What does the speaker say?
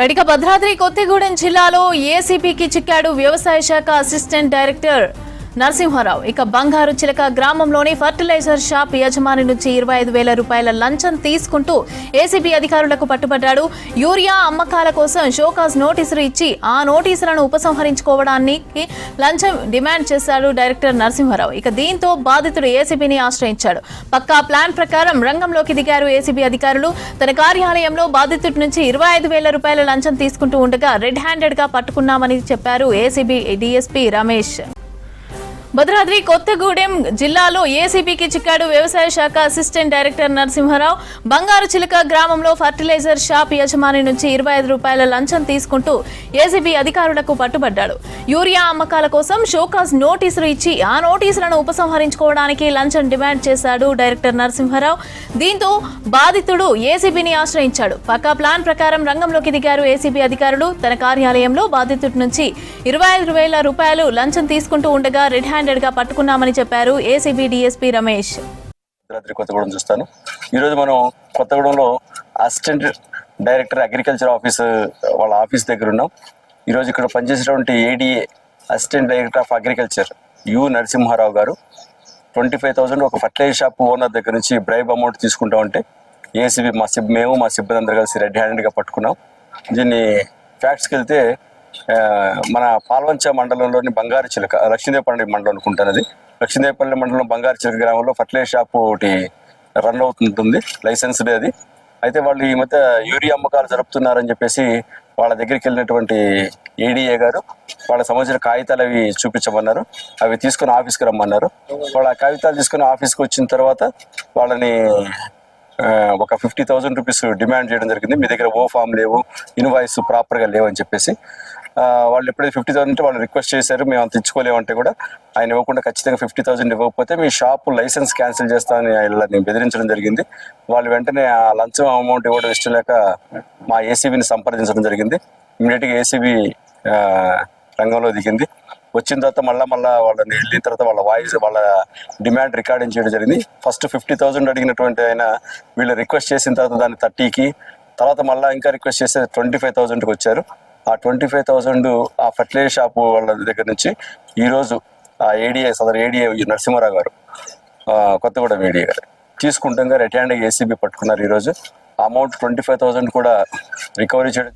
రడిక భద్రాద్రి కొత్తగూడెం జిల్లాలో ఏసీబీకి చిక్కాడు వ్యవసాయ శాఖ అసిస్టెంట్ డైరెక్టర్ నరసింహారావు. ఇక బంగారు చిలక గ్రామంలోని ఫర్టిలైజర్ షాప్ యజమాని నుంచి 25,000 రూపాయల లంచం తీసుకుంటూ ఏసీబీ అధికారులకు పట్టుబడ్డాడు. యూరియా అమ్మకాల కోసం షోకాజ్ నోటీసులు ఇచ్చి ఆ నోటీసులను ఉపసంహరించుకోవడానికి లంచం డిమాండ్ చేశాడు డైరెక్టర్ నరసింహారావు. ఇక దీంతో బాధితుడు ఏసీబీని ఆశ్రయించాడు. పక్కా ప్లాన్ ప్రకారం రంగంలోకి దిగారు ఏసీబీ అధికారులు. తన కార్యాలయంలో బాధితుడి నుంచి 25,000 రూపాయల లంచం తీసుకుంటూ ఉండగా రెడ్ హ్యాండెడ్ గా పట్టుకున్నామని చెప్పారు ఏసీబీ డీఎస్పీ రమేష్. భద్రాద్రి కొత్తగూడెం జిల్లాలో ఏసీబీకి చిక్కాడు వ్యవసాయ శాఖ అసిస్టెంట్ డైరెక్టర్ నరసింహారావు. బంగారు చిలక గ్రామంలో ఫర్టిలైజర్ షాప్ యజమాని నుంచి 25 రూపాయల లంచం తీసుకుంటూ ఏసీబీ అధికారులకు పట్టుబడ్డాడు. యూరియా అమ్మకాల కోసం షోకాజ్ నోటీసులు ఇచ్చి ఆ నోటీసులను ఉపసంహరించుకోవడానికి లంచం డిమాండ్ చేశాడు డైరెక్టర్ నరసింహారావు. దీంతో బాధితుడు ఏసీబీని ఆశ్రయించాడు. పక్కా ప్లాన్ ప్రకారం రంగంలోకి దిగారు ఏసీబీ అధికారులు. తన కార్యాలయంలో బాధితుడి నుంచి 25,000 రూపాయలు లంచం తీసుకుంటూ ఉండగా రెడ్ హ్యాండెడ్ గా పట్టుకున్నామని చెప్పారు ఏసీబీ డీఎస్పీ రమేష్. భద్రాద్రి కొత్తగూడెం చూస్తాను. ఈరోజు మనం కొత్తగూడెంలో అసిస్టెంట్ డైరెక్టర్ అగ్రికల్చర్ వాళ్ళ ఆఫీస్ దగ్గర ఉన్నాం. ఈరోజు ఇక్కడ పనిచేసేటువంటి ADA assistant director of agriculture U Narasimharao garu 25,000 ఒక ఫర్టిలైజర్ షాప్ ఓనర్ దగ్గర నుంచి బ్రైబ్ అమౌంట్ తీసుకుంటామంటే ఏసీబీ మేము మా సిబ్బంది అందరూ కలిసి రెడ్ హ్యాండెడ్గా పట్టుకున్నాం. దీన్ని ఫ్యాక్ట్స్కి వెళ్తే మన పాల్వంచ మండలంలోని బంగారు చిలక లక్ష్మీదేవపల్లి మండలం అనుకుంటున్నది. లక్ష్మీదేవపల్లి మండలం బంగారు చిలక గ్రామంలో ఫర్టిలైజర్ షాప్ ఒకటి రన్ అవుతుంటుంది, లైసెన్స్డ్ అది. అయితే వాళ్ళు ఈ మధ్య యూరియా అమ్మకాలు జరుపుతున్నారని చెప్పేసి వాళ్ళ దగ్గరికి వెళ్ళినటువంటి ఏడీఏ గారు వాళ్ళకి సంబంధించిన కాగితాలు అవి చూపించమన్నారు. అవి తీసుకుని ఆఫీస్కి రమ్మన్నారు. వాళ్ళ కాగితాలు తీసుకుని ఆఫీస్కి వచ్చిన తర్వాత వాళ్ళని ఒక 50,000 రూపీస్ డిమాండ్ చేయడం జరిగింది. మీ దగ్గర ఓ ఫామ్ లేవు, ఇన్వాయిస్ ప్రాపర్గా లేవని చెప్పేసి వాళ్ళు ఎప్పుడైతే 50,000 అంటే వాళ్ళు రిక్వెస్ట్ చేశారు. మేము అంత ఇచ్చుకోలేమంటే కూడా ఆయన ఇవ్వకుండా ఖచ్చితంగా 50,000 ఇవ్వకపోతే మీ షాపు లైసెన్స్ క్యాన్సిల్ చేస్తామని వాళ్ళని బెదిరించడం జరిగింది. వాళ్ళు వెంటనే ఆ లంచం అమౌంట్ ఇవ్వడం ఇష్టం లేక మా ఏసీబీని సంప్రదించడం జరిగింది. ఇమీడియట్గా ఏసీబీ రంగంలో దిగింది. వచ్చిన తర్వాత మళ్ళీ వాళ్ళని వెళ్ళిన తర్వాత వాళ్ళ డిమాండ్ రికార్డింగ్ చేయడం జరిగింది. ఫస్ట్ 50,000 అడిగినటువంటి ఆయన వీళ్ళు రిక్వెస్ట్ చేసిన తర్వాత దాన్ని 30కి తర్వాత మళ్ళీ ఇంకా రిక్వెస్ట్ చేస్తే 25,000కి వచ్చారు. ఆ 25,000 ఆ ఫర్టిలైజర్ షాప్ వాళ్ళ దగ్గర నుంచి ఈరోజు ఆ సదరు ఏడీఏ నరసింహారావు గారు కొత్తగూడెం ఏడీఏ గారు తీసుకుంటాం రెడ్ హ్యాండ్గా ఏసీబీ పట్టుకున్నారు. ఈరోజు అమౌంట్ 25,000 కూడా రికవరీ చేయడం